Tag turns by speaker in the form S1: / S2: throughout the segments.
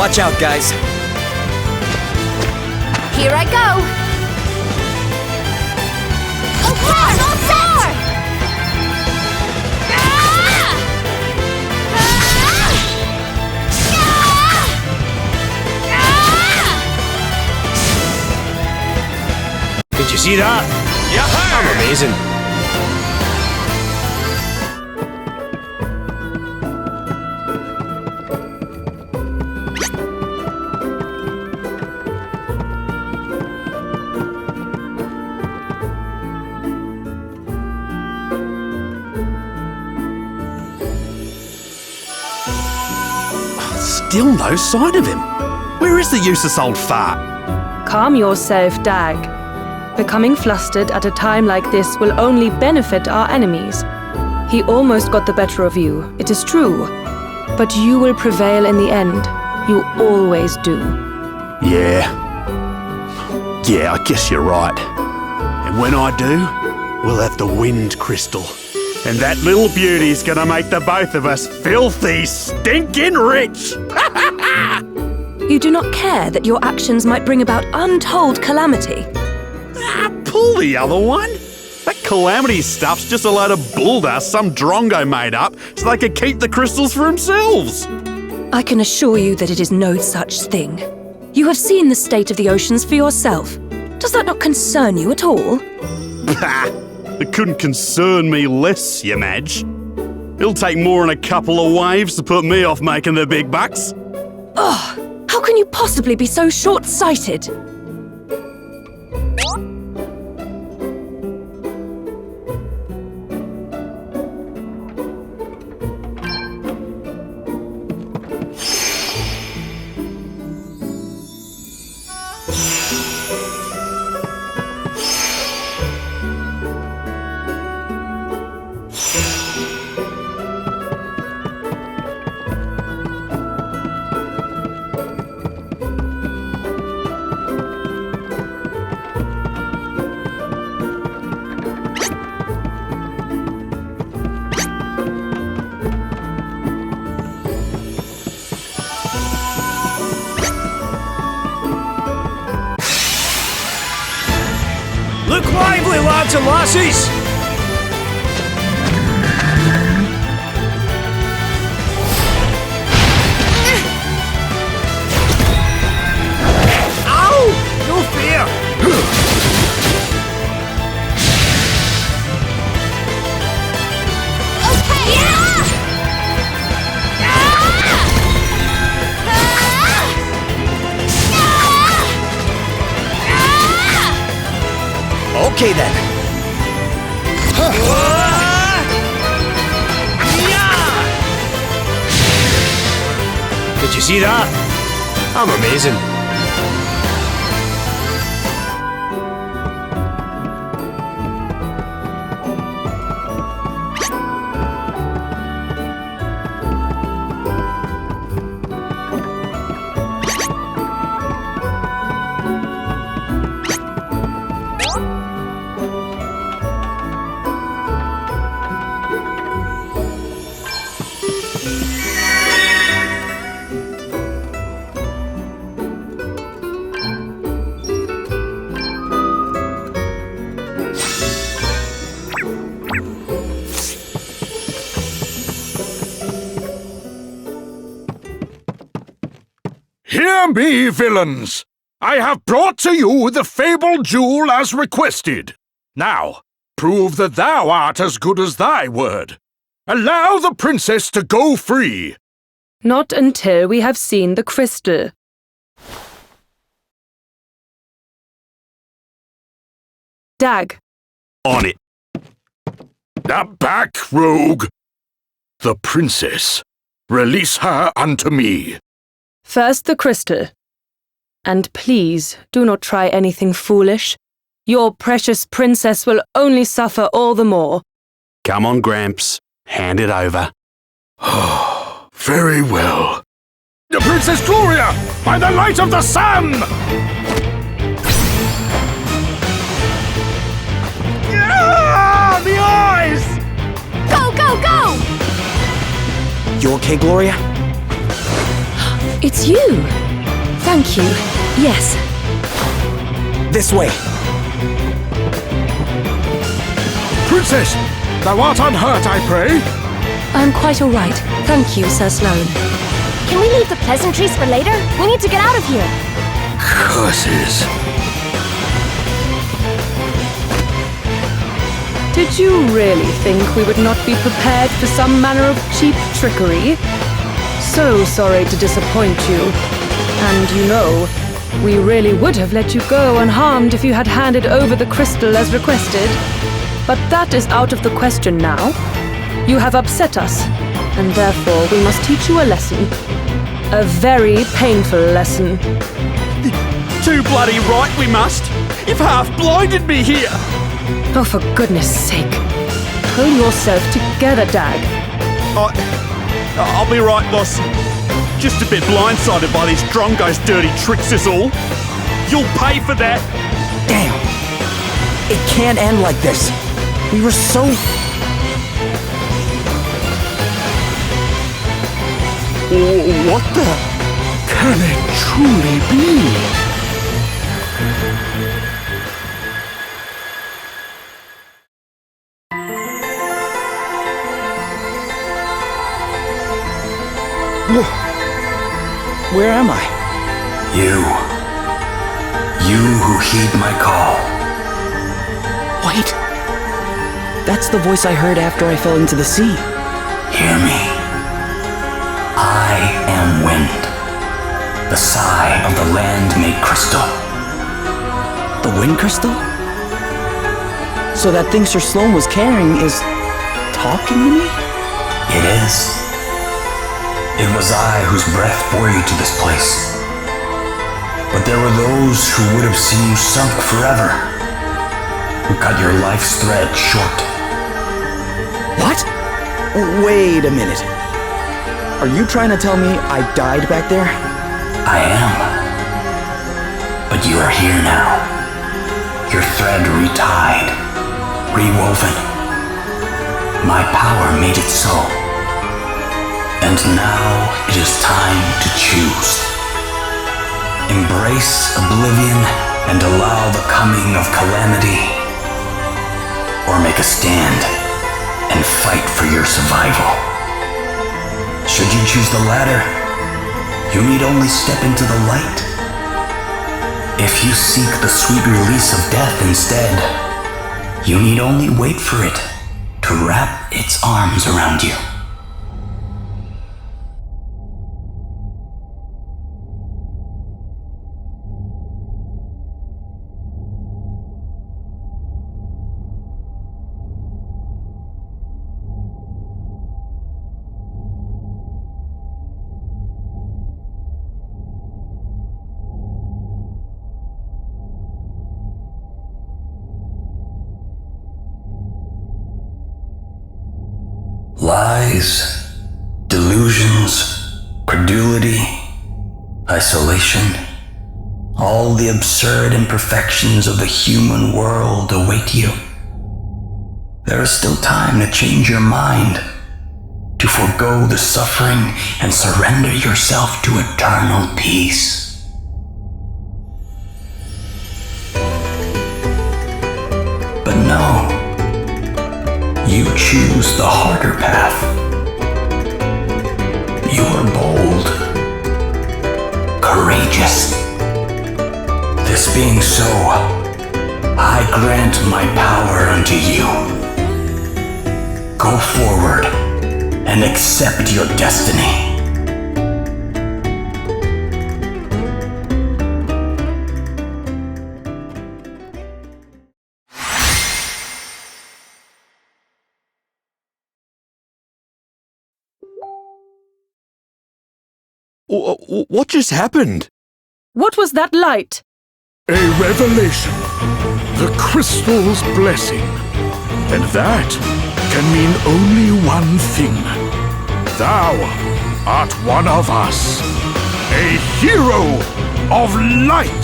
S1: Watch out, guys.
S2: Here I go! Okay, I'm all set!
S3: Did you see that?
S4: Yeah!
S3: I'm amazing.
S4: Still no sign of him. Where is the useless old fart?
S5: Calm yourself, Dag. Becoming flustered at a time like this will only benefit our enemies. He almost got the better of you, it is true. But you will prevail in the end. You always do.
S4: Yeah, I guess you're right. And when I do, we'll have the wind crystal. And that little beauty's gonna make the both of us filthy, stinking rich!
S5: You do not care that your actions might bring about untold calamity.
S4: Pull the other one. That calamity stuff's just a load of bulldust some drongo made up so they could keep the crystals for themselves.
S5: I can assure you that it is no such thing. You have seen the state of the oceans for yourself. Does that not concern you at all?
S4: It couldn't concern me less, you Madge. It'll take more than a couple of waves to put me off making the big bucks.
S5: Ugh! How can you possibly be so short-sighted?
S3: Look lively, lads and lassies! Ow! No fear!
S2: Okay! Yeah!
S1: Okay then.
S3: Did you see that? I'm amazing.
S6: Hear me, villains! I have brought to you the fabled jewel as requested. Now, prove that thou art as good as thy word. Allow the princess to go free.
S5: Not until we have seen the crystal. Dag.
S4: On it.
S6: Back, rogue! The princess. Release her unto me.
S5: First the crystal. And please, do not try anything foolish. Your precious princess will only suffer all the more.
S4: Come on, Gramps. Hand it over.
S6: Very well. The Princess Gloria! By the light of the sun!
S3: Ah, the eyes!
S2: Go, go, go!
S1: You okay, Gloria?
S5: It's you! Thank you. Yes.
S3: This way.
S6: Princess, thou art unhurt, I pray?
S5: I'm quite all right. Thank you, Sir Sloane.
S2: Can we leave the pleasantries for later? We need to get out of here.
S6: Curses.
S5: Did you really think we would not be prepared for some manner of cheap trickery? So sorry to disappoint you. And you know, we really would have let you go unharmed if you had handed over the crystal as requested. But that is out of the question now. You have upset us, and therefore we must teach you a lesson. A very painful lesson.
S4: Too bloody right we must. You've half blinded me here.
S5: Oh, for goodness sake. Pull yourself together, Dag.
S4: I'll be right, boss. Just a bit blindsided by these Drongo's dirty tricks is all. You'll pay for that.
S3: Damn. It can't end like this. We were so...
S4: What the?
S6: Can it truly be?
S3: Where am I?
S1: You who heed my call.
S3: Wait. That's the voice I heard after I fell into the sea.
S1: Hear me. I am wind, the sigh of the land made crystal.
S3: The wind crystal? So that thing Sir Sloane was carrying is... talking to me?
S1: It is. It was I whose breath bore you to this place. But there were those who would have seen you sunk forever, who cut your life's thread short.
S3: What? Wait a minute. Are you trying to tell me I died back there?
S1: I am. But you are here now. Your thread retied, rewoven. My power made it so. And now it is time to choose. Embrace oblivion and allow the coming of calamity, or make a stand and fight for your survival. Should you choose the latter, you need only step into the light. If you seek the sweet release of death instead, you need only wait for it to wrap its arms around you. Lies, delusions, credulity, isolation, all the absurd imperfections of the human world await you. There is still time to change your mind, to forego the suffering and surrender yourself to eternal peace. But no. You choose the harder path. You are bold, courageous. This being so, I grant my power unto you. Go forward and accept your destiny.
S4: What just happened?
S5: What was that light?
S6: A revelation. The crystal's blessing. And that can mean only one thing. Thou art one of us. A hero of light.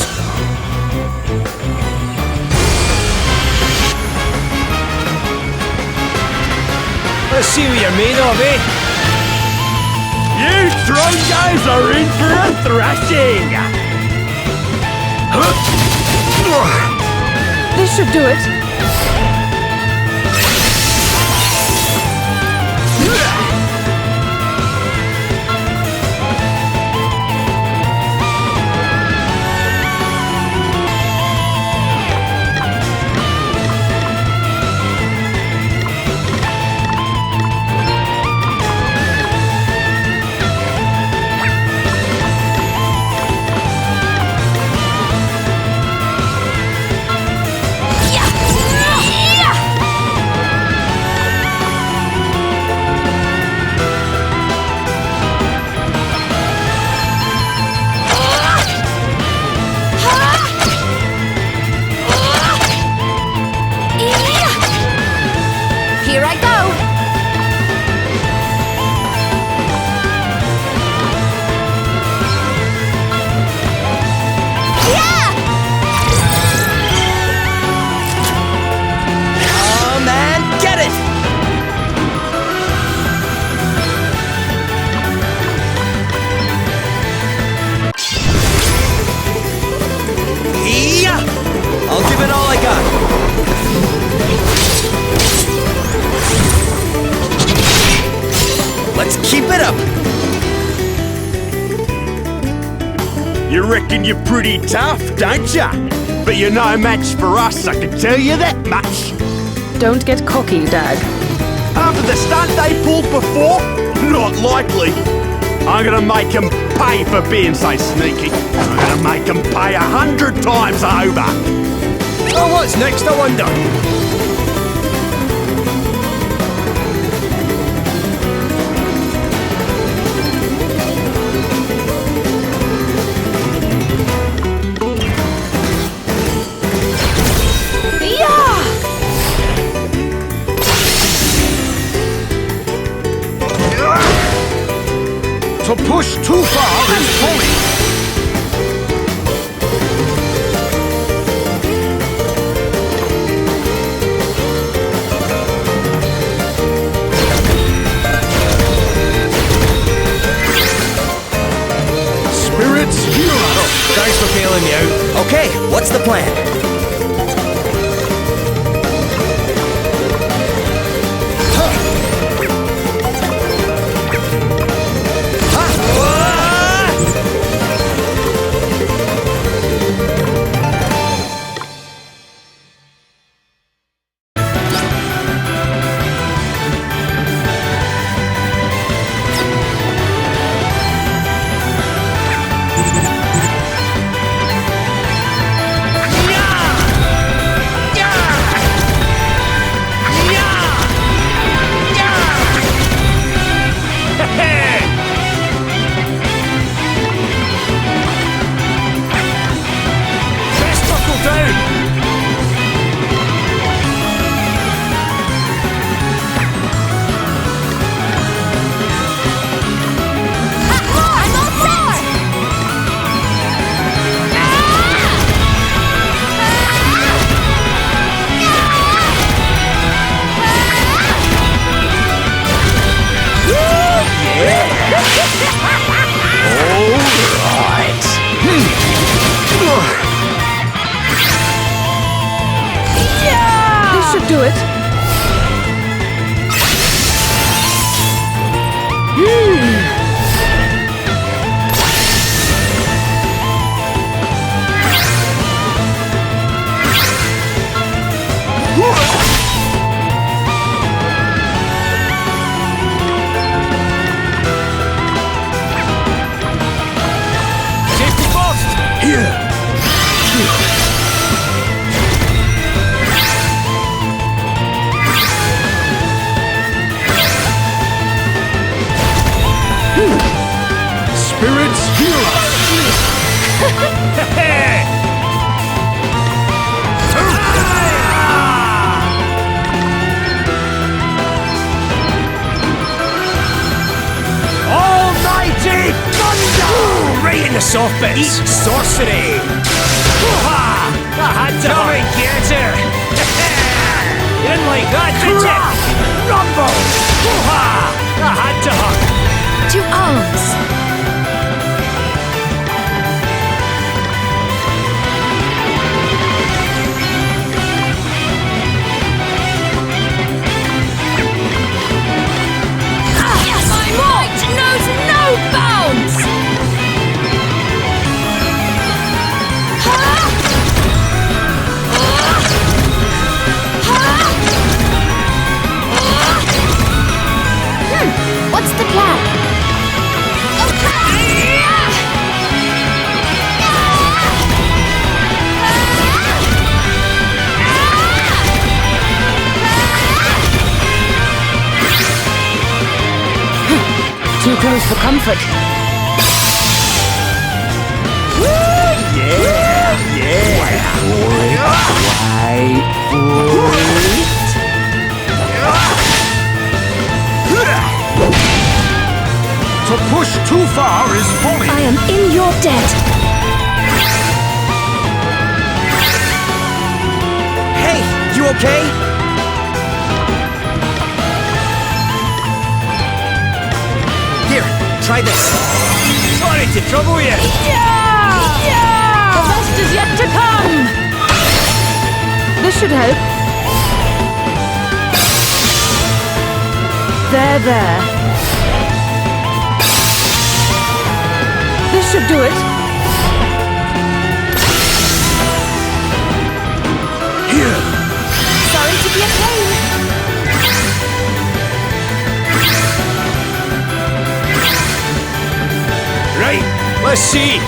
S3: Let's see what you're made of, eh?
S4: You Trongos are in for a thrashing!
S5: This should do it.
S2: Here I go! Yeah!
S3: Oh man, get it! Yeah! I'll give it all I got. Let's keep it up.
S4: You reckon you're pretty tough, don't ya? But you're no match for us, I can tell you that much.
S5: Don't get cocky, Dag.
S4: After the stunt they pulled before? Not likely. I'm gonna make them pay for being so sneaky. I'm gonna make them pay 100 times over.
S3: Oh, what's next, I wonder?
S6: To push too far is folly. Spirits heal us.
S3: Thanks for bailing me out. Okay, what's the plan?
S5: Do it.
S3: Safety first!
S6: Here. Spirits heal us.
S3: Almighty thunder! Right in the soft bits. Eat sorcery. I had to come and get her. You didn't like that, did you? Rumble. I had to hug.
S2: To arms!
S5: close for comfort.
S6: To push too far is folly.
S2: I am in your debt.
S3: Hey, you okay? Here, try this. Sorry to trouble you.
S5: The best is yet to come! This should help. There. This should do it.
S6: Here.
S2: Sorry to be a pain.
S3: Right, let's see.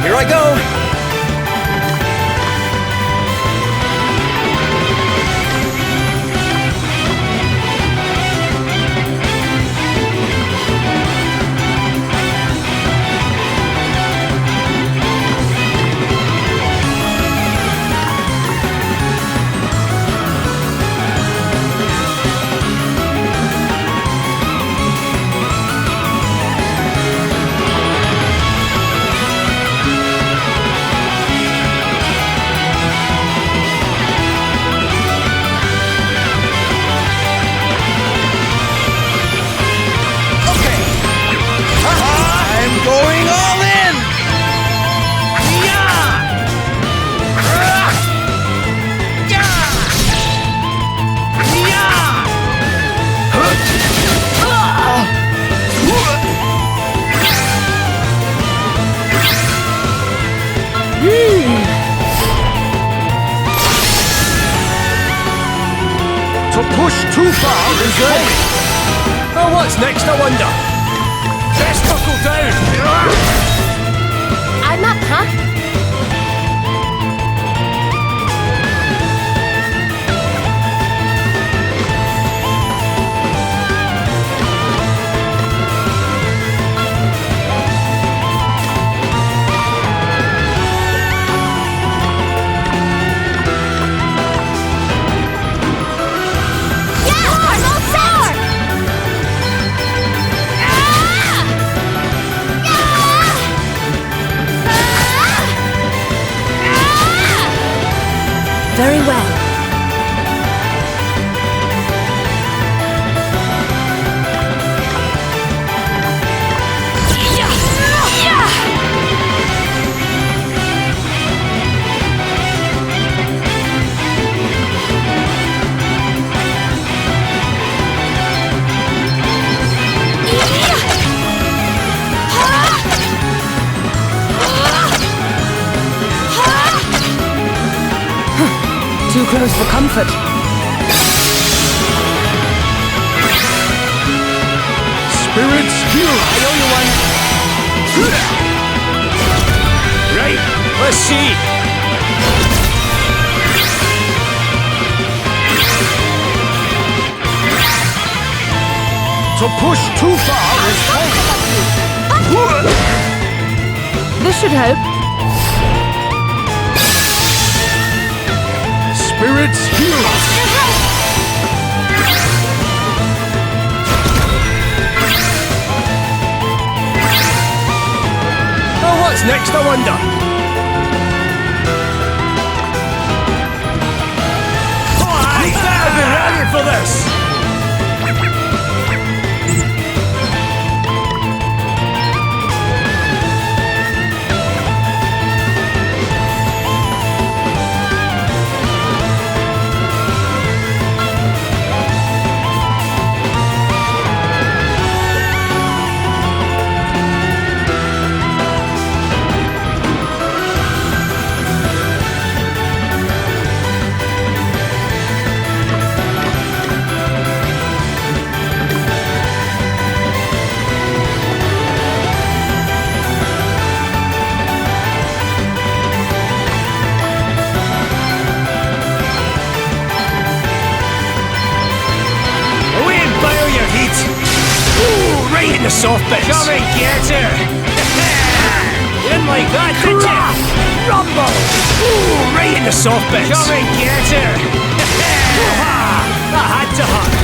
S3: Here I go. Going all in!
S6: To push too far is folly.
S3: Oh, what's next, I wonder? Best buckle down!
S2: I'm up, huh? Yeah! I'm all set! Very well.
S5: Too close for comfort.
S6: Spirits heal.
S3: I owe you one. Right, let's see.
S6: To push too far is folly.
S5: This should help.
S6: Spirits heal us.
S3: Oh, what's next, I wonder? Oh, I better be ready for this! in the soft bits. Come and get her. You didn't like that, did you? Rumble. Ooh, right in the soft bits. Come and get her. That had to hurt.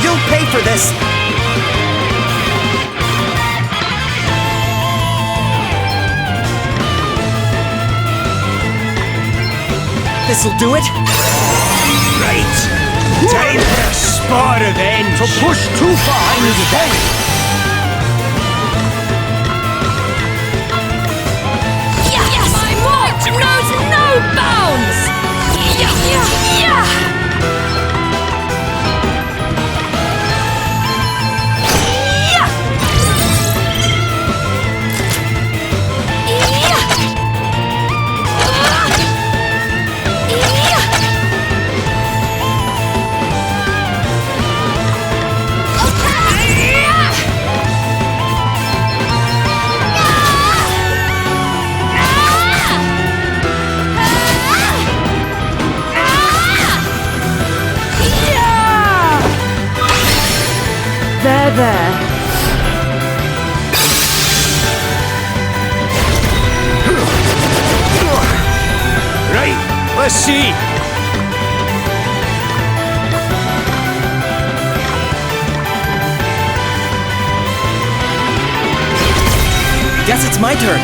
S7: You'll pay for this! This'll do it?
S3: Right. Time for a spot revenge.
S6: To push too far is folly.
S2: Yes! My might knows no bounds!
S5: There.
S3: Right. Let's see.
S7: Guess it's my turn.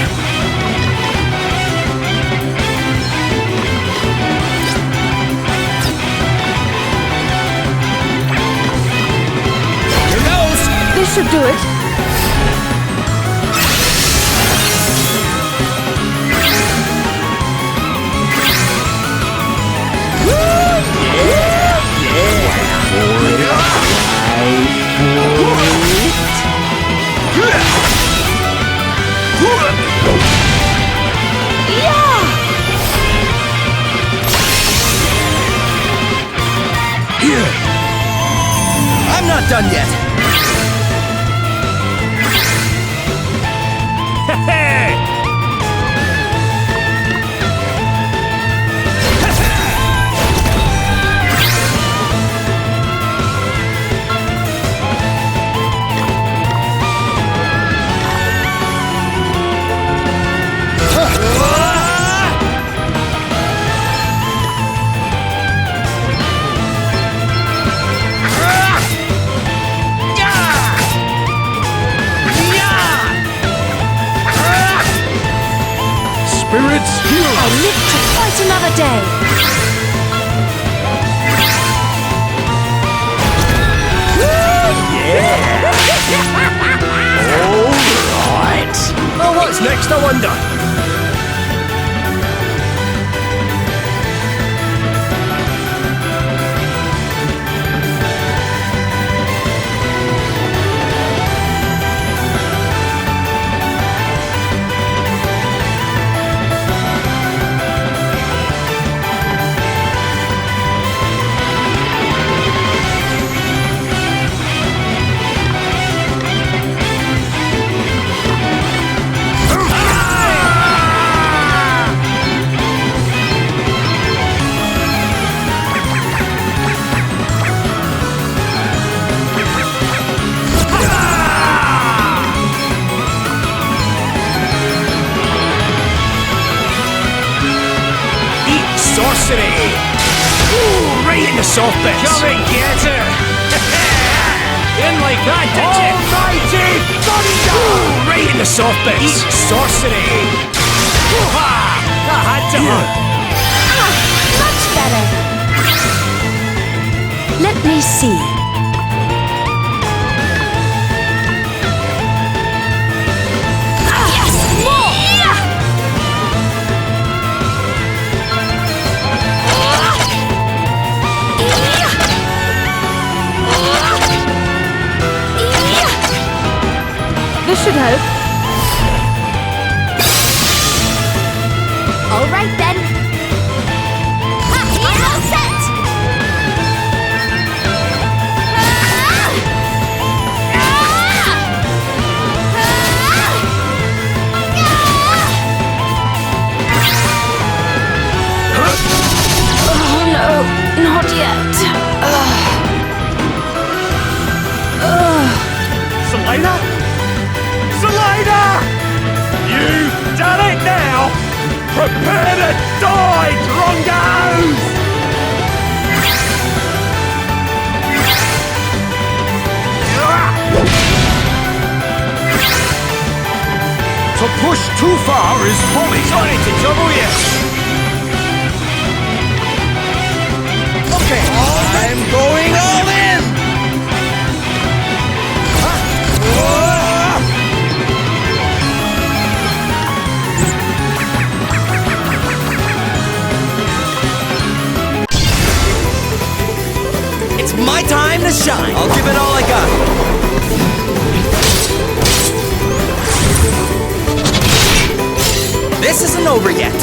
S5: This should do it.
S7: I'm not done yet.
S6: Spirits heal
S2: I'll
S6: us.
S2: live to fight another day!
S3: Well, what's next, I wonder? Sorcery! Ooh, right in the soft bits! Come and get her! You didn't like that, did you? Almighty thunder! Ooh, right in the soft bits! Eat sorcery! Hoo-ha! That had to hurt!
S2: Much better! Let me see. Yes! More!
S5: This should help.
S2: All right then. I'm all set.
S7: my time to shine. I'll give it all I got. This isn't over yet.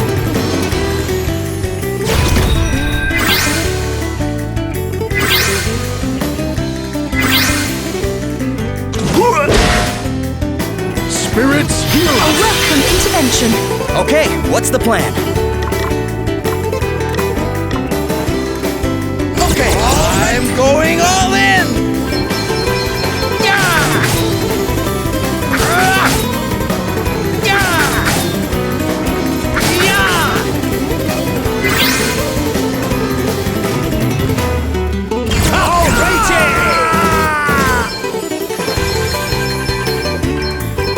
S6: Spirits, heal
S2: A
S6: us!
S2: welcome intervention.
S7: Okay, what's the plan? Okay, I'm going all in!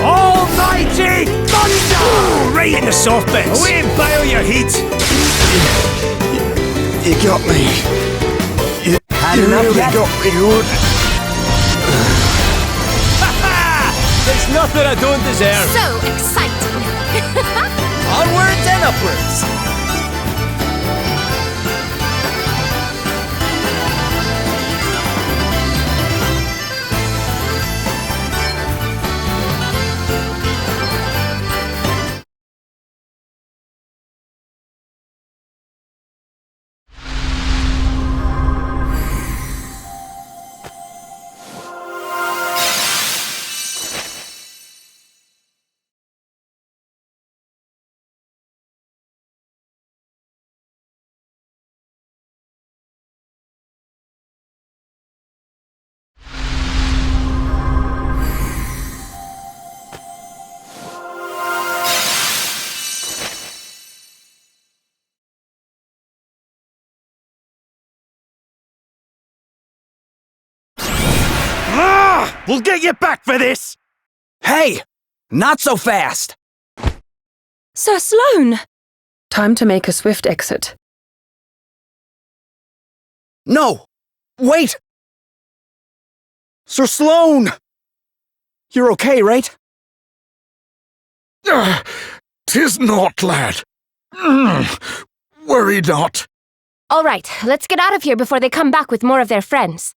S3: Almighty thunder! Right in the soft bits. Away and bile your heat.
S4: You got me.
S7: Had
S4: You
S7: enough
S4: really
S7: yet?
S4: got me good.
S3: There's nothing I don't deserve.
S2: So exciting.
S7: Onwards and upwards.
S4: We'll get you back for this!
S7: Hey, not so fast.
S5: Sir Sloane! Time to make a swift exit.
S7: No, wait. Sir Sloane! You're okay, right?
S6: 'Tis not, lad. Worry not.
S2: All right, let's get out of here before they come back with more of their friends.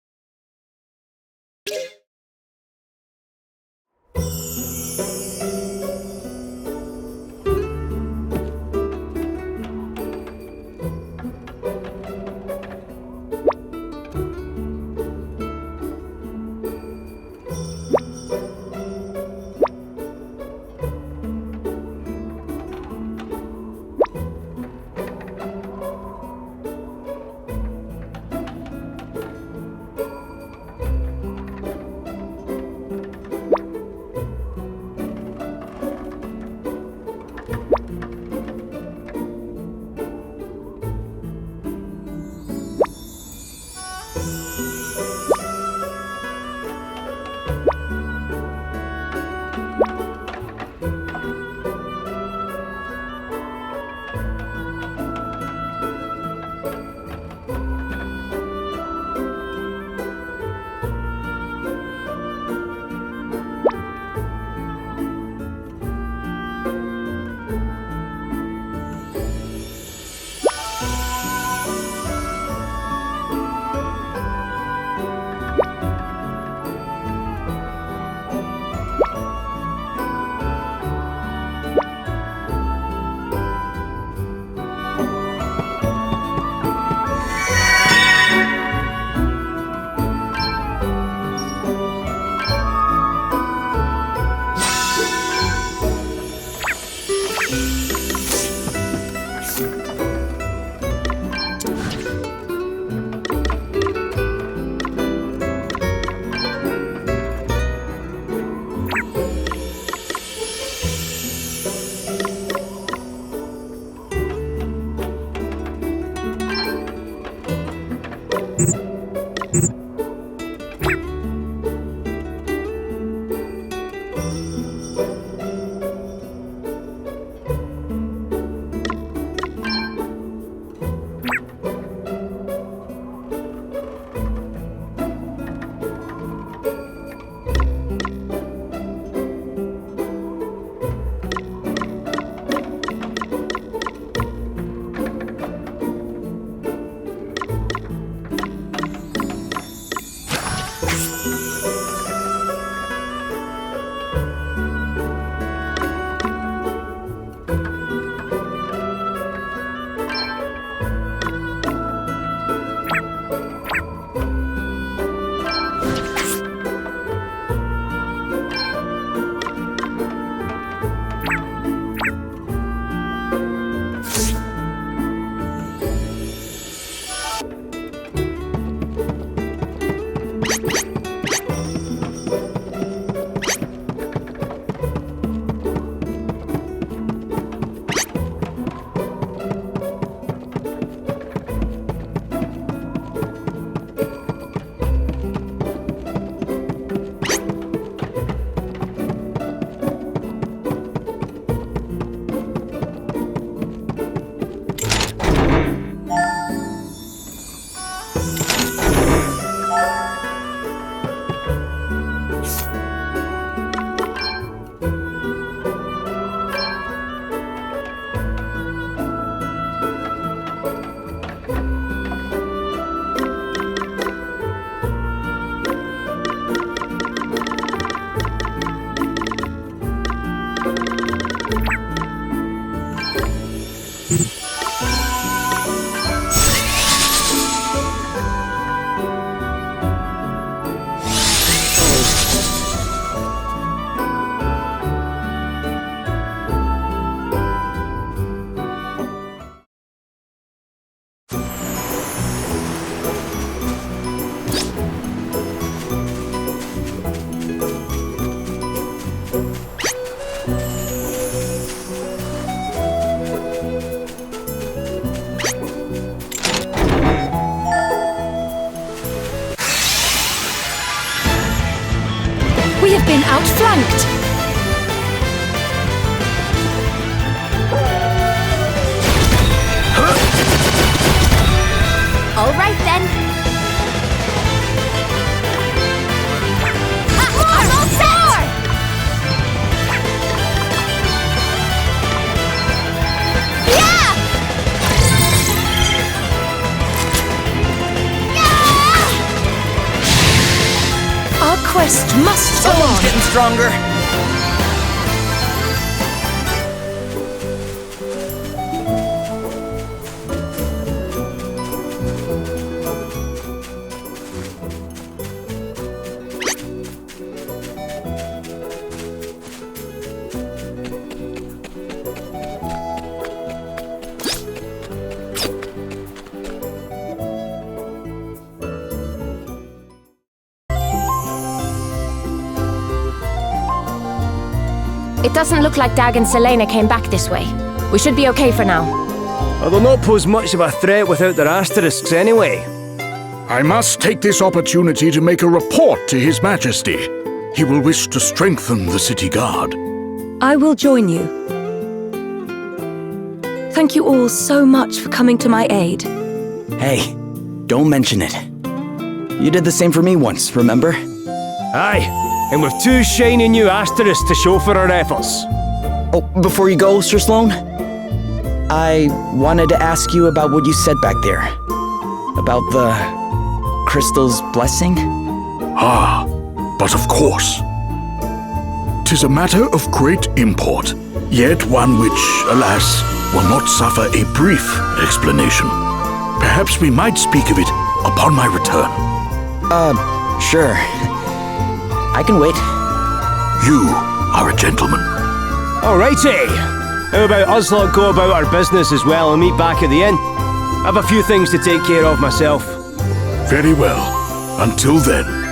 S2: outflanked. All right then. I'm all set! Yeah!
S5: Our quest must go
S7: Someone's
S5: on.
S7: getting stronger.
S2: It doesn't look like Dag and Selena came back this way. We should be okay for now.
S3: They'll not pose much of a threat without their asterisks anyway.
S6: I must take this opportunity to make a report to His Majesty. He will wish to strengthen the city guard.
S5: I will join you. Thank you all so much for coming to my aid.
S7: Hey, don't mention it. You did the same for me once, remember?
S3: Aye, and with 2 shiny new asterisks to show for our efforts.
S7: Oh, before you go, Sir Sloan, I wanted to ask you about what you said back there. About the crystal's blessing?
S6: Ah, but of course. 'Tis a matter of great import, yet one which, alas, will not suffer a brief explanation. Perhaps we might speak of it upon my return.
S7: Sure. I can wait.
S6: You are a gentleman.
S3: Alrighty. How about us lot go about our business as well and meet back at the inn? I've a few things to take care of myself.
S6: Very well. Until then.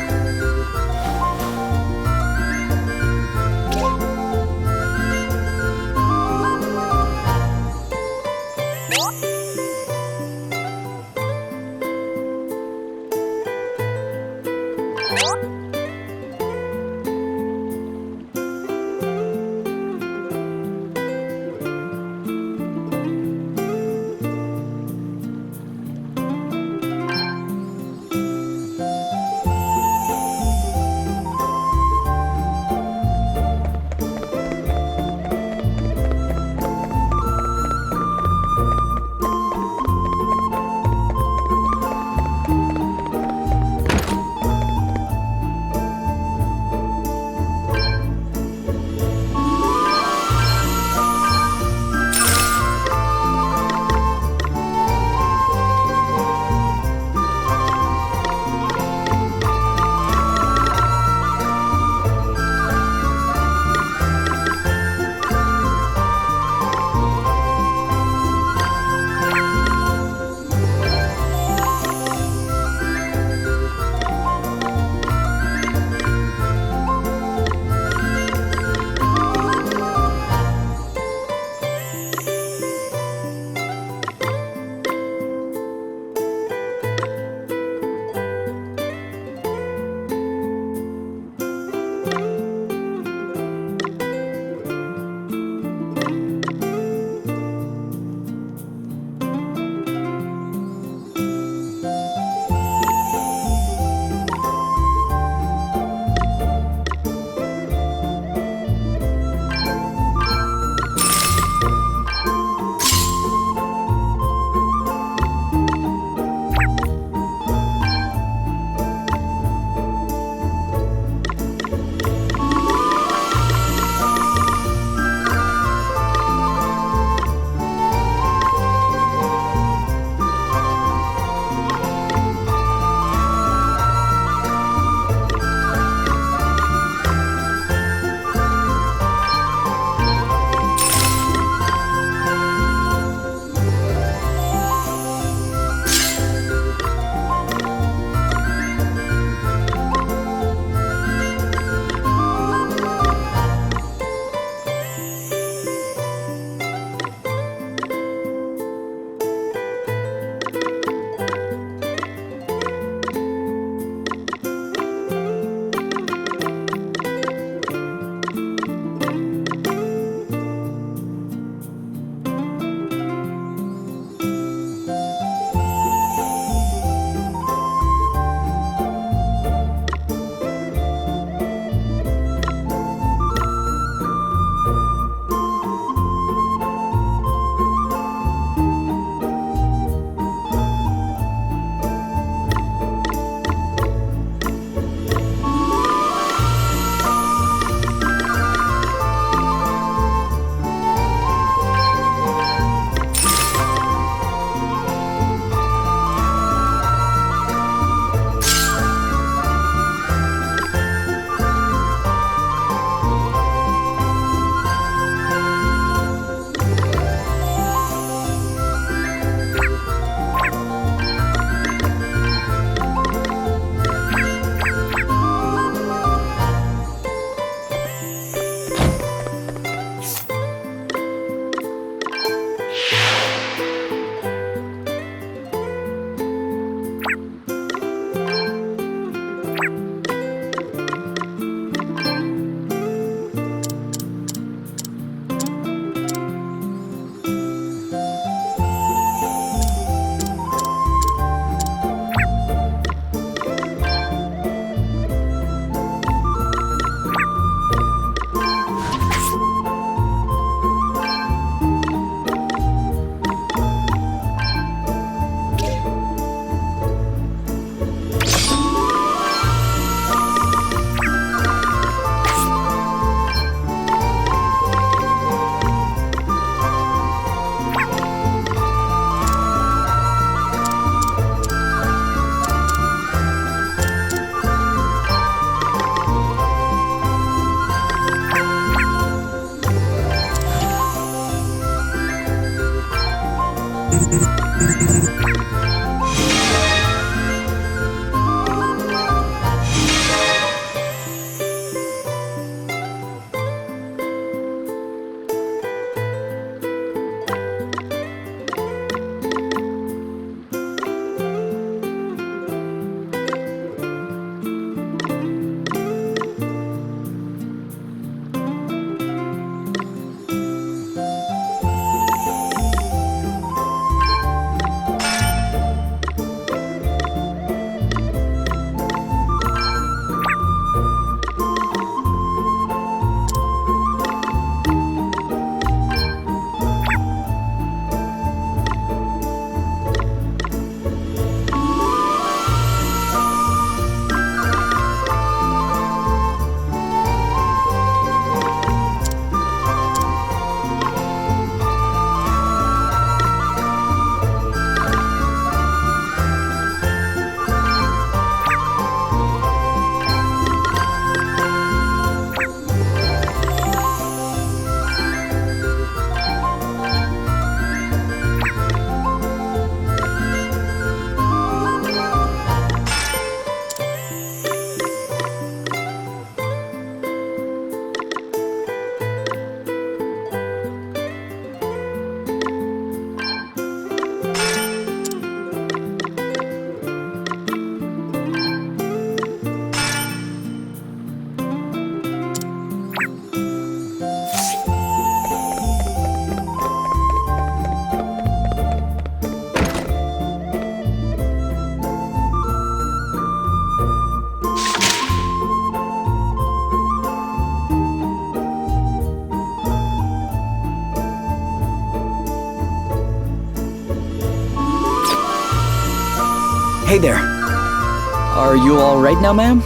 S7: Hey there. Are you all right now, ma'am?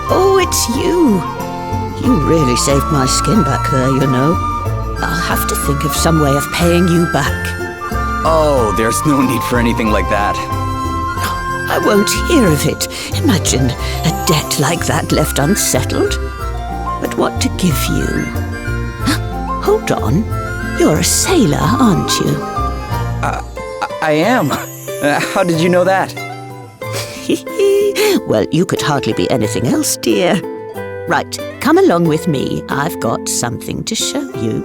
S8: Oh, it's you. You really saved my skin back there, you know. I'll have to think of some way of paying you back.
S7: Oh, there's no need for anything like that.
S8: I won't hear of it. Imagine a debt like that left unsettled. But what to give you? Hold on. You're a sailor, aren't you?
S7: I am. How did you know that?
S8: Well, you could hardly be anything else, dear. Right, come along with me. I've got something to show you.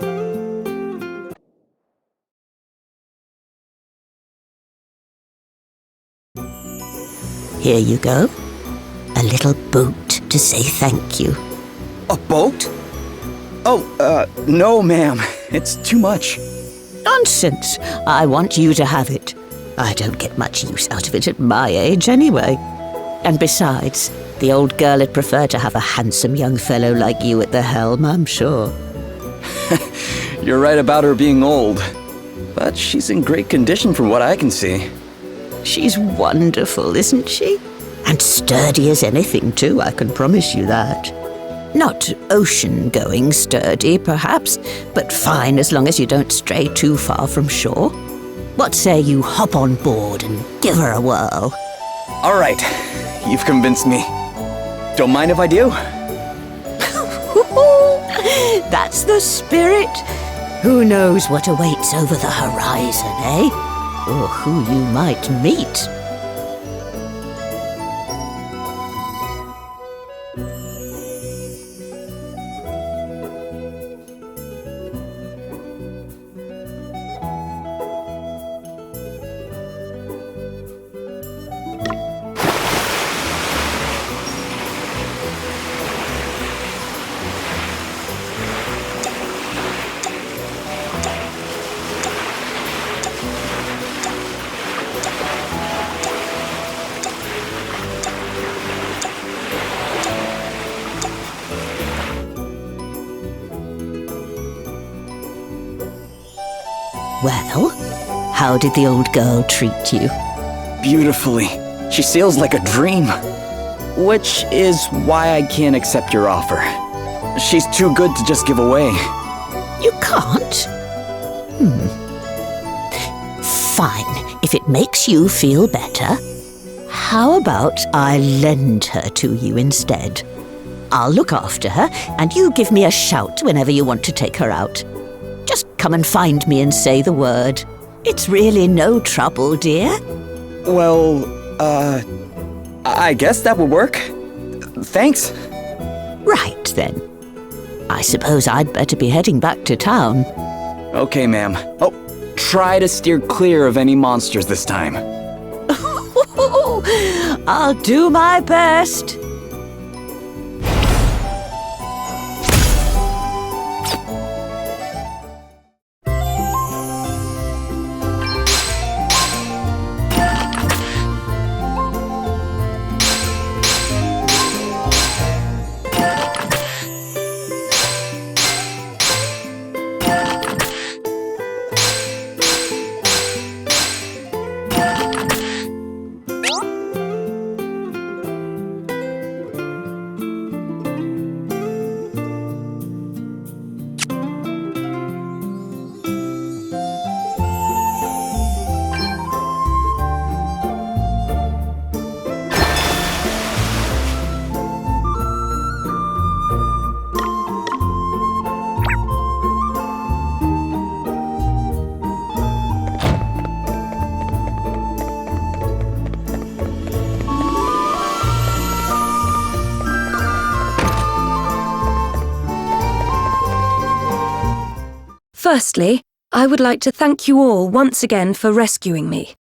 S8: Here you go. A little boat to say thank you.
S7: A boat? Oh, no, ma'am. It's too much.
S8: Nonsense. I want you to have it. I don't get much use out of it at my age anyway. And besides, the old girl would prefer to have a handsome young fellow like you at the helm, I'm sure.
S7: You're right about her being old. But she's in great condition from what I can see.
S8: She's wonderful, isn't she? And sturdy as anything, too, I can promise you that. Not ocean-going sturdy, perhaps, but fine as long as you don't stray too far from shore. What say you hop on board and give her a whirl?
S7: All right. You've convinced me. Don't mind if I do?
S8: That's the spirit. Who knows what awaits over the horizon, eh? Or who you might meet. Well, how did the old girl treat you?
S7: Beautifully. She sails like a dream. Which is why I can't accept your offer. She's too good to just give away.
S8: You can't? Fine, if it makes you feel better. How about I lend her to you instead? I'll look after her, and you give me a shout whenever you want to take her out. Just come and find me and say the word. It's really no trouble, dear.
S7: Well, I guess that would work. Thanks.
S8: Right, then. I suppose I'd better be heading back to town.
S7: Okay, ma'am. Oh, try to steer clear of any monsters this time.
S8: I'll do my best.
S5: Firstly, I would like to thank you all once again for rescuing me.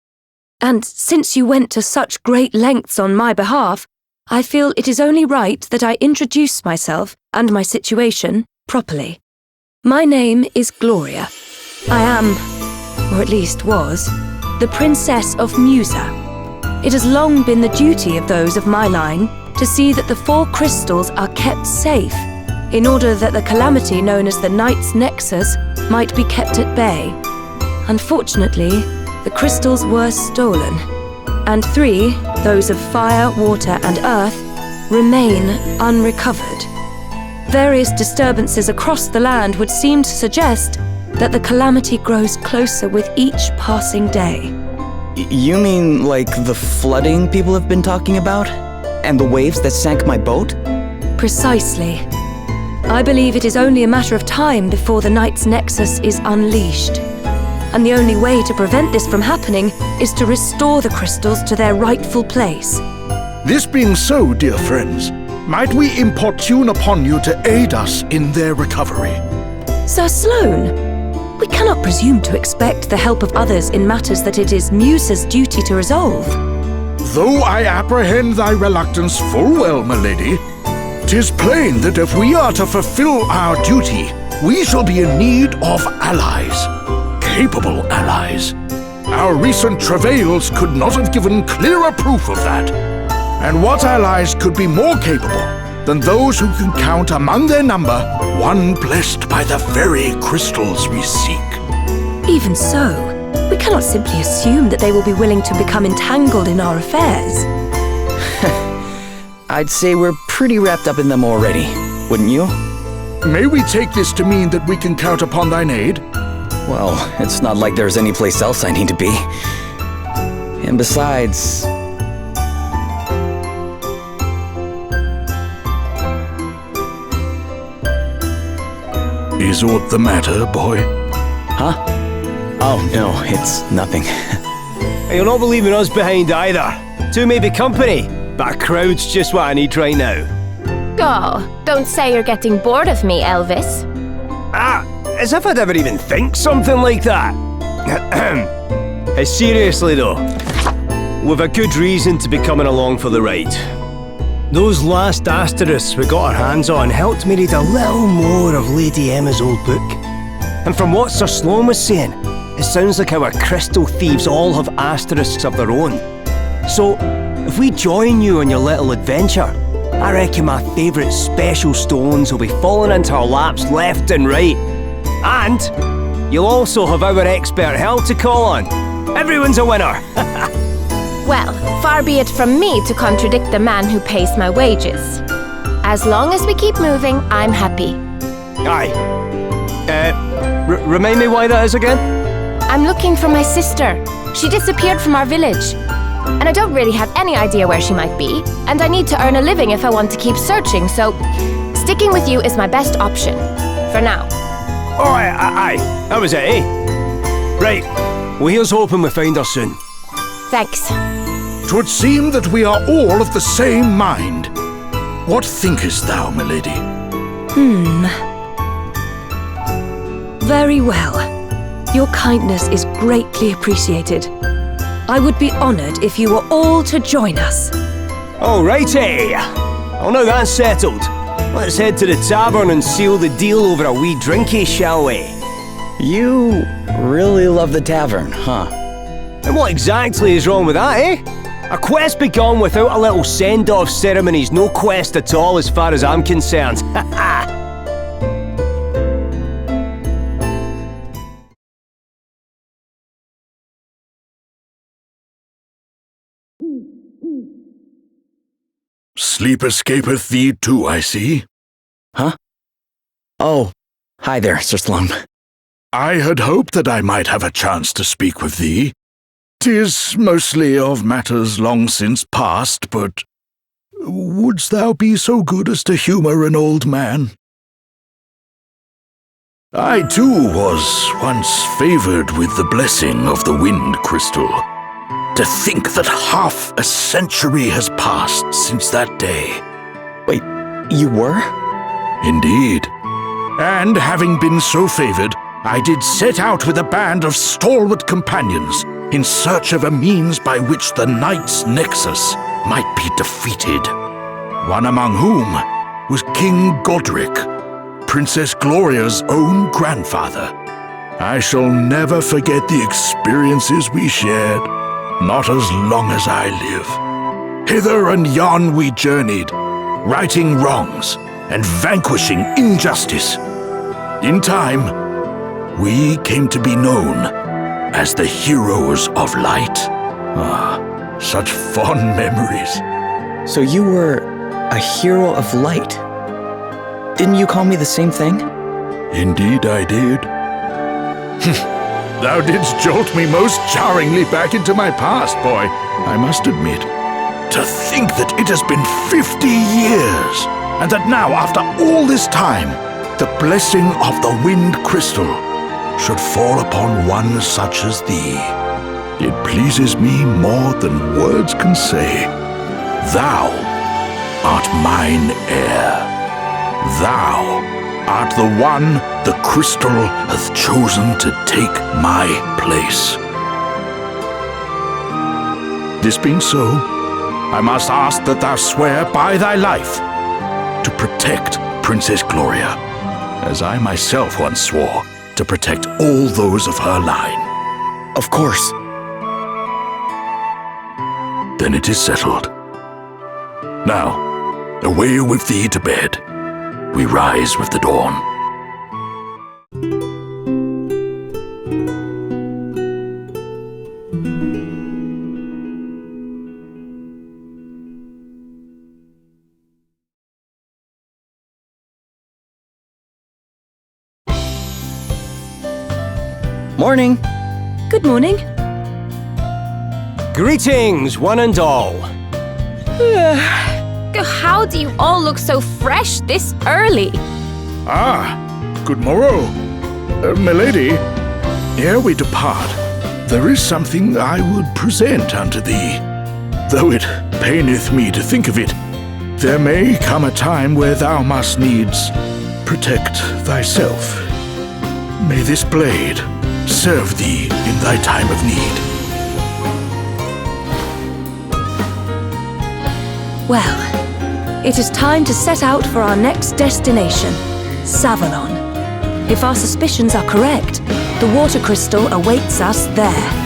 S5: And since you went to such great lengths on my behalf, I feel it is only right that I introduce myself and my situation properly. My name is Gloria. I am, or at least was, the Princess of Musa. It has long been the duty of those of my line to see that the 4 crystals are kept safe, in order that the calamity known as the Knight's Nexus might be kept at bay. Unfortunately, the crystals were stolen. And 3, those of fire, water, and earth, remain unrecovered. Various disturbances across the land would seem to suggest that the calamity grows closer with each passing day.
S7: You mean like the flooding people have been talking about? And the waves that sank my boat?
S5: Precisely. I believe it is only a matter of time before the Night's Nexus is unleashed. And the only way to prevent this from happening is to restore the crystals to their rightful place.
S6: This being so, dear friends, might we importune upon you to aid us in their recovery?
S5: Sir Sloane, we cannot presume to expect the help of others in matters that it is Musa's duty to resolve.
S6: Though I apprehend thy reluctance full well, my lady, 'tis plain that if we are to fulfill our duty, we shall be in need of allies. Capable allies. Our recent travails could not have given clearer proof of that. And what allies could be more capable than those who can count among their number one blessed by the very crystals we seek?
S5: Even so, we cannot simply assume that they will be willing to become entangled in our affairs.
S7: I'd say we're pretty wrapped up in them already, wouldn't you?
S6: May we take this to mean that we can count upon thine aid?
S7: Well, it's not like there's any place else I need to be. And besides...
S6: Is aught the matter, boy?
S7: Huh? Oh, no, it's nothing.
S3: You're not leaving us behind either. 2 may be company, but a crowd's just what I need right now.
S2: Oh, don't say you're getting bored of me, Elvis.
S3: As if I'd ever even think something like that. Seriously though, we've a good reason to be coming along for the ride. Those last asterisks we got our hands on helped me read a little more of Lady Emma's old book. And from what Sir Sloane was saying, it sounds like our crystal thieves all have asterisks of their own. So, if we join you on your little adventure, I reckon my favourite special stones will be falling into our laps left and right. And you'll also have our expert help to call on. Everyone's a winner!
S2: Well, far be it from me to contradict the man who pays my wages. As long as we keep moving, I'm happy.
S3: Aye. Remind me why that is again?
S2: I'm looking for my sister. She disappeared from our village. And I don't really have any idea where she might be. And I need to earn a living if I want to keep searching, so sticking with you is my best option. For now.
S3: Oh, aye. That was it, eh? Right. Well, here's hoping we find her soon.
S2: Thanks.
S6: 'Twould seem that we are all of the same mind. What thinkest thou, my lady?
S5: Very well. Your kindness is greatly appreciated. I would be honored if you were all to join us.
S3: Alrighty. Well, now that's settled. Let's head to the tavern and seal the deal over a wee drinky, shall we?
S7: You really love the tavern, huh?
S3: And what exactly is wrong with that, eh? A quest begun without a little send-off ceremony's no quest at all as far as I'm concerned. Ha ha!
S6: Sleep escapeth thee too, I see.
S7: Huh? Oh, hi there, Sir Sloane.
S6: I had hoped that I might have a chance to speak with thee. 'Tis mostly of matters long since past, but wouldst thou be so good as to humour an old man? I too was once favoured with the blessing of the wind crystal. To think that half a century has passed since that day.
S7: Wait, you were?
S6: Indeed. And having been so favoured, I did set out with a band of stalwart companions in search of a means by which the Night's Nexus might be defeated. One among whom was King Godric, Princess Gloria's own grandfather. I shall never forget the experiences we shared, not as long as I live. Hither and yon we journeyed, righting wrongs and vanquishing injustice. In time, we came to be known as the heroes of light. Ah, such fond memories.
S7: So you were a hero of light. Didn't you call me the same thing?
S6: Indeed I did. Thou didst jolt me most jarringly back into my past, boy, I must admit. To think that it has been 50 years, and that now, after all this time, the blessing of the wind crystal should fall upon one such as thee. It pleases me more than words can say. Thou art mine heir. Thou art the one the crystal hath chosen to take my place. This being so, I must ask that thou swear by thy life to protect Princess Gloria, as I myself once swore to protect all those of her line.
S7: Of course.
S6: Then it is settled. Now, away with thee to bed. We rise with the dawn.
S7: Morning.
S5: Good morning.
S3: Greetings, one and all.
S2: How do you all look so fresh this early?
S6: Ah, good morrow. Milady, ere we depart, there is something I would present unto thee. Though it paineth me to think of it, there may come a time where thou must needs protect thyself. May this blade serve thee in thy time of need.
S5: Well, it is time to set out for our next destination, Savalon. If our suspicions are correct, the water crystal awaits us there.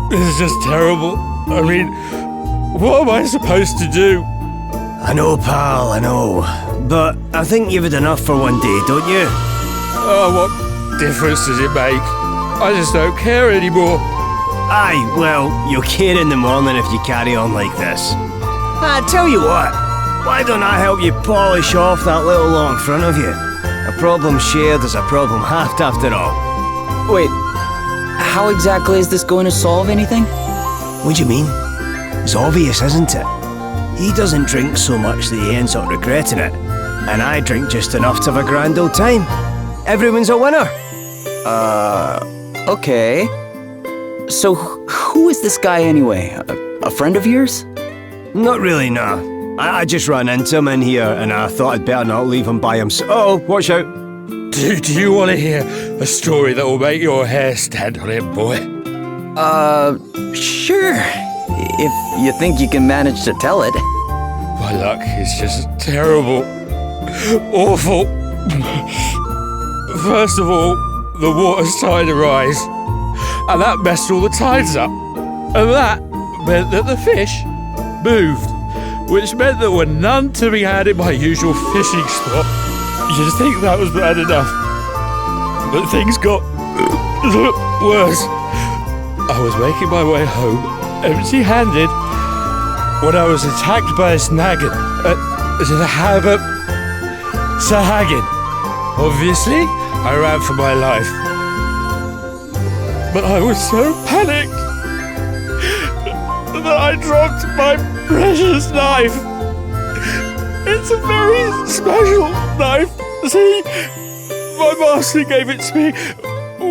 S3: This is just terrible. I mean, what am I supposed to do?
S9: I know, pal, I know. But I think you've had enough for one day, don't you?
S3: Oh, what difference does it make? I just don't care anymore.
S9: Aye, well, you'll care in the morning if you carry on like this. I tell you what, why don't I help you polish off that little lot in front of you? A problem shared is a problem halved after all.
S7: Wait, how exactly is this going to solve anything?
S9: What do you mean? It's obvious, isn't it? He doesn't drink so much that he ends up regretting it. And I drink just enough to have a grand old time. Everyone's a winner.
S7: Okay. So who is this guy anyway? A friend of yours?
S9: Not really, no. I just ran into him in here and I thought I'd better not leave him by himself. Oh, watch out.
S3: Do you want to hear a story that will make your hair stand on end, boy?
S7: Sure. If you think you can manage to tell it.
S3: My luck is just terrible. Awful. First of all, the water started to rise, and that messed all the tides up. And that meant that the fish moved, which meant there were none to be had in my usual fishing spot. You'd think that was bad enough, but things got worse. I was making my way home, empty-handed, when I was attacked by a snaggin. Sahagin. Obviously, I ran for my life. But I was so panicked that I dropped my precious knife. It's a very special knife. See, my master gave it to me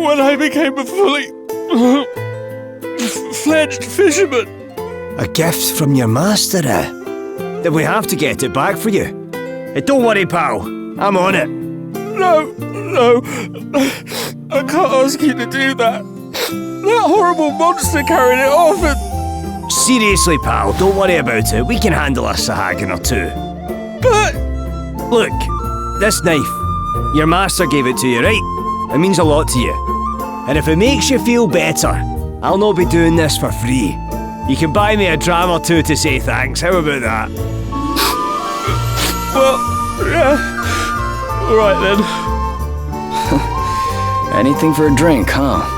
S3: when I became a fully fledged fisherman.
S9: A gift from your master, eh? Then we have to get it back for you. Hey, don't worry, pal. I'm on it.
S3: No, I can't ask you to do that. That horrible monster carried it off and...
S9: Seriously, pal, don't worry about it. We can handle a Sahagin or two.
S3: But...
S9: Look, this knife. Your master gave it to you, right? It means a lot to you. And if it makes you feel better, I'll not be doing this for free. You can buy me a dram or two to say thanks. How about that?
S3: Well, yeah. All right, then.
S7: Anything for a drink, huh?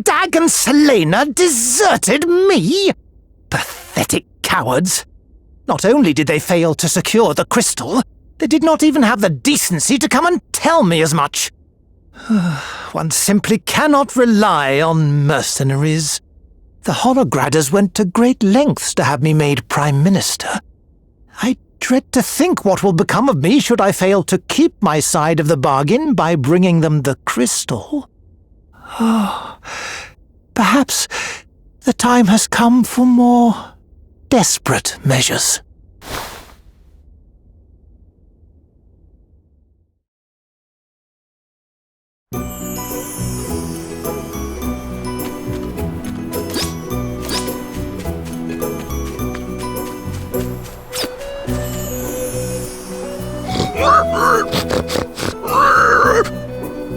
S10: Dag and Selena deserted me? Pathetic cowards. Not only did they fail to secure the crystal, they did not even have the decency to come and tell me as much. One simply cannot rely on mercenaries. The Holograders went to great lengths to have me made Prime Minister. I dread to think what will become of me should I fail to keep my side of the bargain by bringing them the crystal. Oh, perhaps the time has come for more desperate measures.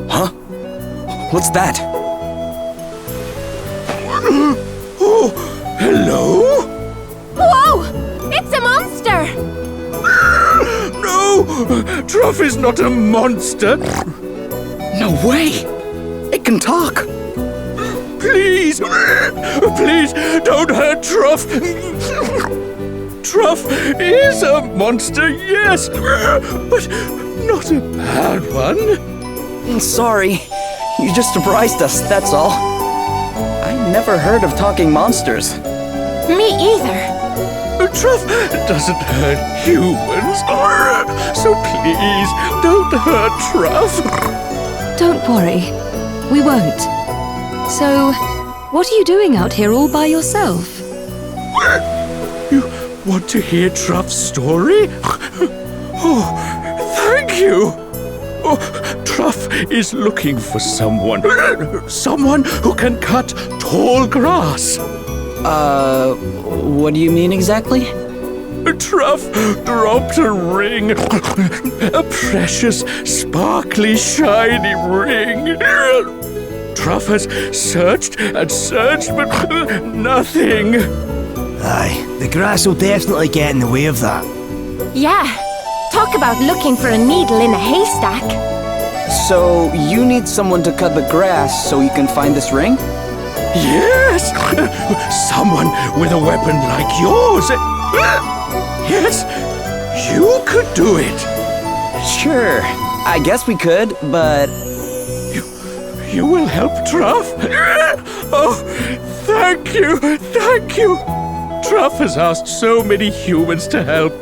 S7: Huh? What's that?
S3: Oh, hello?
S2: Whoa! It's a monster!
S3: No! Truff is not a monster!
S1: No way! It can talk!
S3: Please! Please, don't hurt Truff! Truff is a monster, yes! But not a bad one.
S7: Sorry. You just surprised us, that's all. I never heard of talking monsters.
S2: Me either.
S3: Truff doesn't hurt humans, so please don't hurt Truff.
S11: Don't worry, we won't. So, what are you doing out here all by yourself?
S3: You want to hear Truff's story? Oh, thank you.
S6: Oh, Truff is looking for someone. Someone who can cut tall grass.
S7: What do you mean exactly?
S6: Truff dropped a ring. A precious, sparkly, shiny ring. Truff has searched and searched, but nothing.
S9: Aye, the grass will definitely get in the way of that.
S2: Yeah. Talk about looking for a needle in a haystack.
S7: So, you need someone to cut the grass so you can find this ring?
S6: Yes! Someone with a weapon like yours. Yes, you could do it.
S7: Sure, I guess we could, but...
S6: You will help Truff? Oh, thank you, thank you. Truff has asked so many humans to help,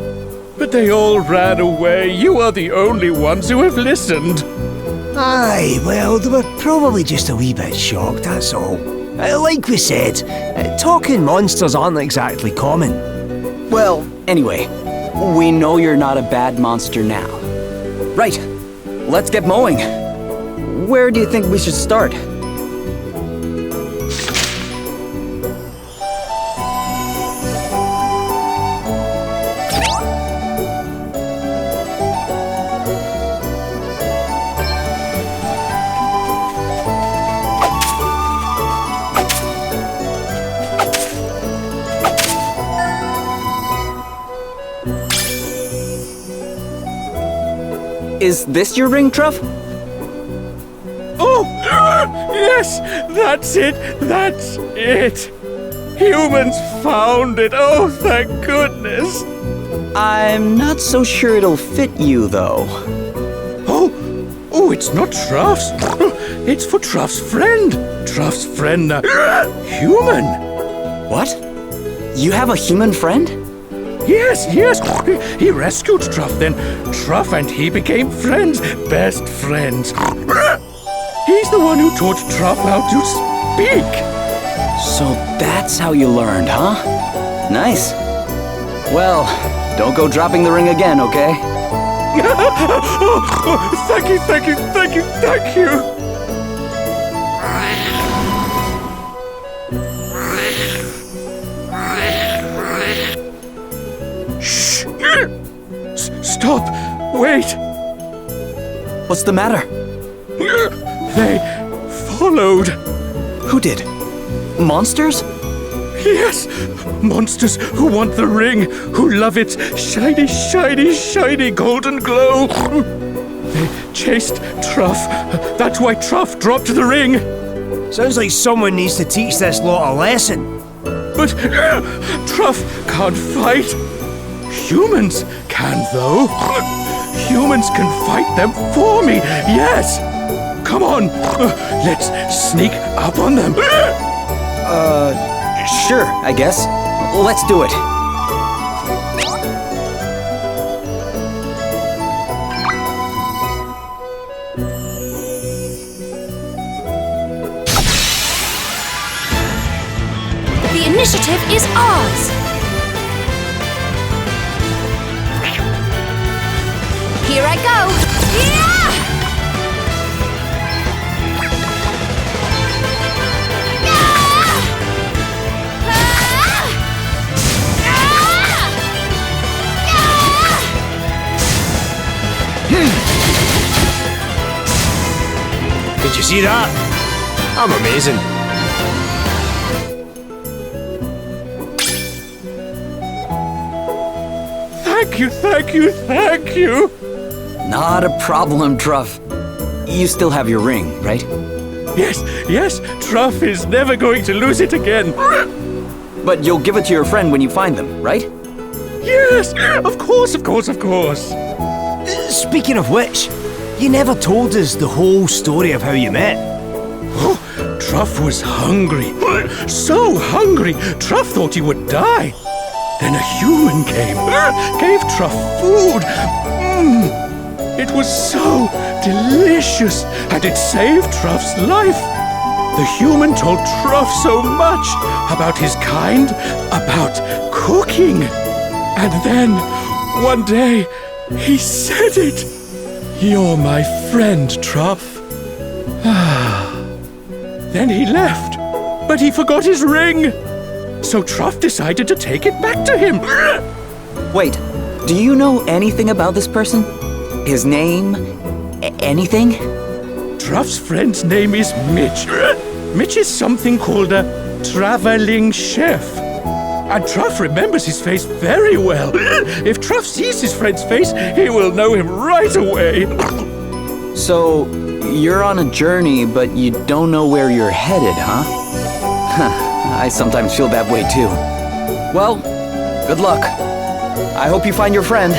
S6: but they all ran away. You are the only ones who have listened.
S9: Aye, well, they were probably just a wee bit shocked, that's all. Like we said, talking monsters aren't exactly common.
S7: Well, anyway, we know you're not a bad monster now. Right, let's get mowing. Where do you think we should start? Is this your ring, Truff?
S6: Oh, yes, that's it, that's it. Humans found it, oh, thank goodness.
S7: I'm not so sure it'll fit you, though.
S6: Oh, it's not Truff's. It's for Truff's friend. Truff's friend, human.
S7: What? You have a human friend?
S6: Yes. He rescued Truff, then Truff and he became friends, best friends. He's the one who taught Truff how to speak.
S7: So that's how you learned, huh? Nice. Well, don't go dropping the ring again, okay?
S6: Thank you. Shh! Stop! Wait!
S7: What's the matter?
S6: They followed.
S7: Who did? Monsters?
S6: Yes! Monsters who want the ring, who love its shiny, shiny, shiny golden glow. They chased Truff. That's why Truff dropped the ring.
S9: Sounds like someone needs to teach this lot a lesson.
S6: But Truff can't fight. Humans can, though. Humans can fight them for me, yes! Come on, let's sneak up on them.
S7: Sure, I guess. Let's do it.
S2: The initiative is ours! Here I go! Yeah!
S9: Did you see that? I'm amazing.
S6: Thank you.
S7: Not a problem, Truff. You still have your ring, right?
S6: Yes, Truff is never going to lose it again.
S7: But you'll give it to your friend when you find them, right?
S6: Yes, of course.
S9: Speaking of which, you never told us the whole story of how you met.
S6: Oh, Truff was hungry. So hungry, Truff thought he would die. Then a human came, gave Truff food. It was so delicious, and it saved Truff's life. The human told Truff so much about his kind, about cooking. And then, one day, he said it. You're my friend, Truff. Then he left, but he forgot his ring. So Truff decided to take it back to him.
S7: Wait, do you know anything about this person? His name? Anything?
S6: Truff's friend's name is Mitch. Mitch is something called a traveling chef. And Truff remembers his face very well. If Truff sees his friend's face, he will know him right away.
S7: So, you're on a journey, but you don't know where you're headed, huh? I sometimes feel that way too. Well, good luck. I hope you find your friend.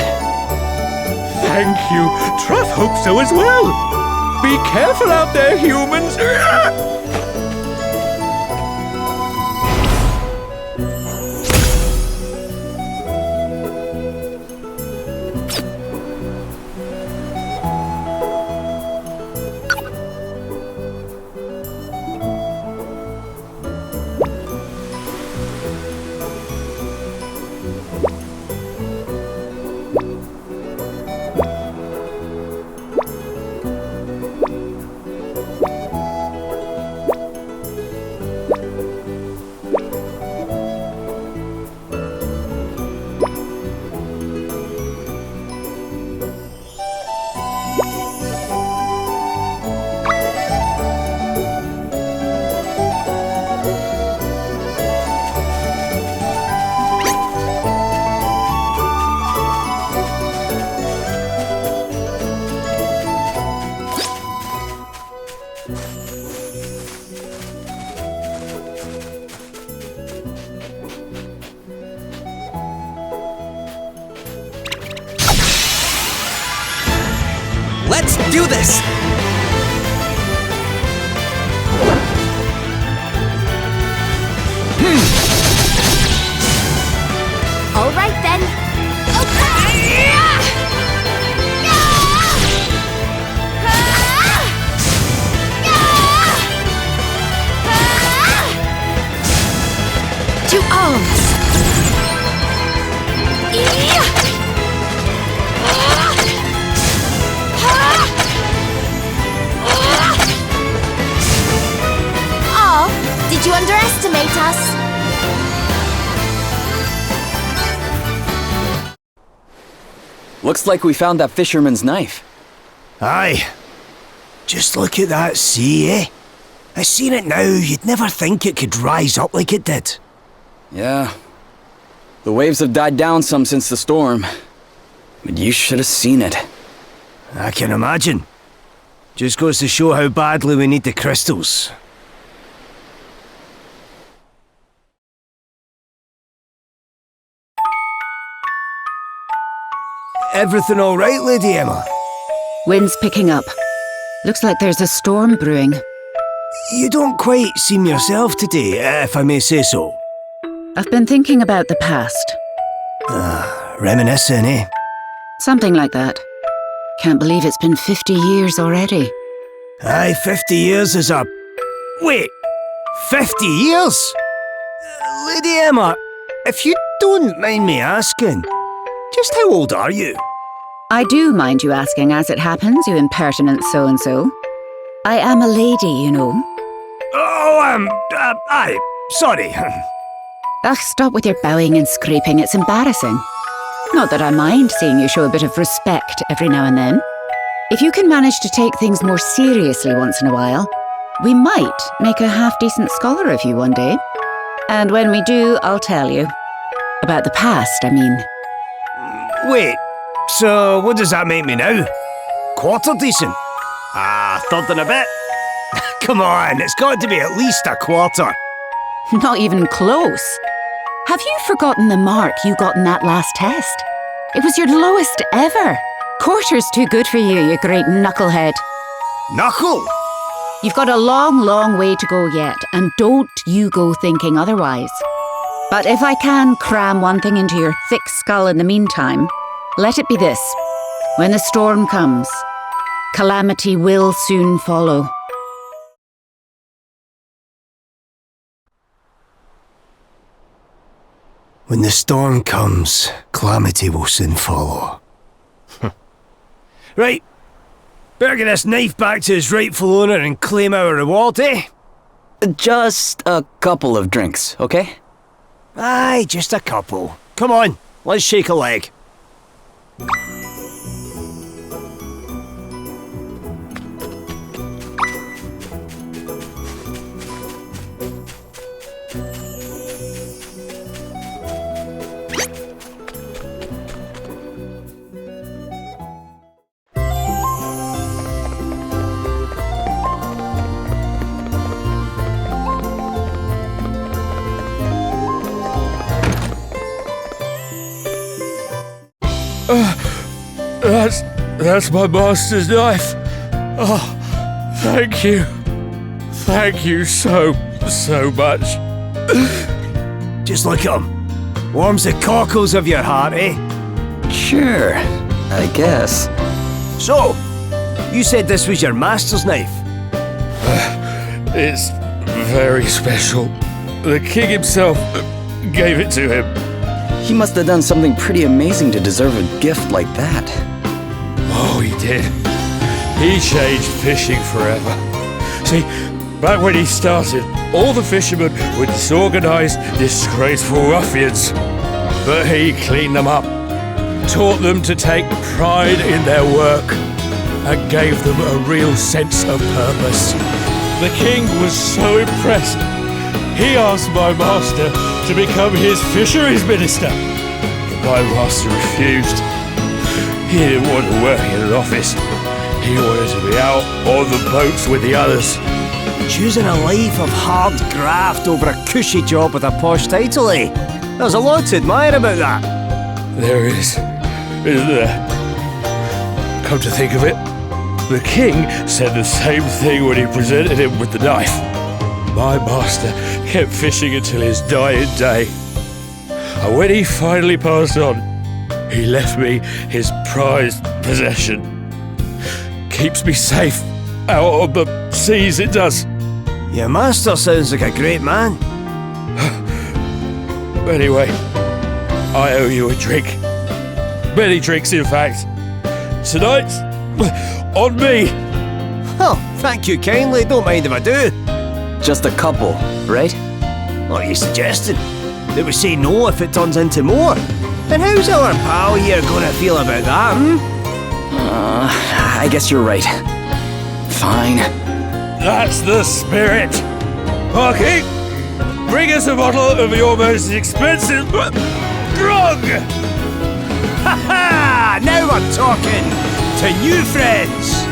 S6: Thank you. Truff hopes so as well. Be careful out there, humans.
S7: Let's do this!
S2: All right then. To arms. Oh, did you underestimate us?
S7: Looks like we found that fisherman's knife.
S9: Aye. Just look at that sea, eh? I seen it now, you'd never think it could rise up like it did.
S7: Yeah. The waves have died down some since the storm. But you should have seen it.
S9: I can imagine. Just goes to show how badly we need the crystals. Everything all right, Lady Emma?
S11: Wind's picking up. Looks like there's a storm brewing.
S9: You don't quite seem yourself today, if I may say so.
S11: I've been thinking about the past.
S9: Reminiscing, eh?
S11: Something like that. Can't believe it's been 50 years already.
S9: Aye, 50 years is a... Wait! 50 years? Lady Emma, if you don't mind me asking, just how old are you?
S11: I do mind you asking as it happens, you impertinent so-and-so. I am a lady, you know.
S9: Oh, aye, sorry.
S11: Ugh, stop with your bowing and scraping, it's embarrassing. Not that I mind seeing you show a bit of respect every now and then. If you can manage to take things more seriously once in a while, we might make a half-decent scholar of you one day. And when we do, I'll tell you. About the past, I mean.
S9: Wait, so what does that make me now? Quarter decent? Third and a bit? Come on, it's got to be at least a quarter.
S11: Not even close. Have you forgotten the mark you got in that last test? It was your lowest ever. Quarter's too good for you, you great knucklehead.
S9: Knuckle?
S11: You've got a long, long way to go yet, and don't you go thinking otherwise. But if I can cram one thing into your thick skull in the meantime, let it be this. When the storm comes, calamity will soon follow.
S9: When the storm comes, calamity will soon follow. Right, Better get this knife back to its rightful owner and claim our reward, eh?
S7: Just a couple of drinks, okay?
S9: Aye, just a couple. Come on, let's shake a leg.
S6: That's my master's knife. Oh, thank you. Thank you so much.
S9: Just look at him. Warms the cockles of your heart, eh?
S7: Sure, I guess.
S9: So, you said this was your master's knife?
S6: It's very special. The king himself gave it to him.
S7: He must have done something pretty amazing to deserve a gift like that.
S6: Oh, he did. He changed fishing forever. See, back when he started, all the fishermen were disorganized, disgraceful ruffians. But he cleaned them up, taught them to take pride in their work, and gave them a real sense of purpose. The king was so impressed, he asked my master to become his fisheries minister. But my master refused. He didn't want to work in an office. He wanted to be out on the boats with the others.
S9: Choosing a life of hard graft over a cushy job with a posh title, eh? There's a lot to admire about that.
S6: There is, isn't there? Come to think of it, the king said the same thing when he presented him with the knife. My master kept fishing until his dying day. And when he finally passed on, he left me his prized possession. Keeps me safe out on the seas, it does.
S9: Your master sounds like a great man.
S6: Anyway, I owe you a drink. Many drinks, in fact. Tonight, on me.
S9: Oh, thank you kindly. Don't mind if I do.
S7: Just a couple, right?
S9: What are you suggesting? That we say no if it turns into more? And how's our pal here gonna feel about that,
S7: I guess you're right. Fine.
S6: That's the spirit. Parky, bring us a bottle of your most expensive grog.
S9: Ha ha! Now we're talking to new friends.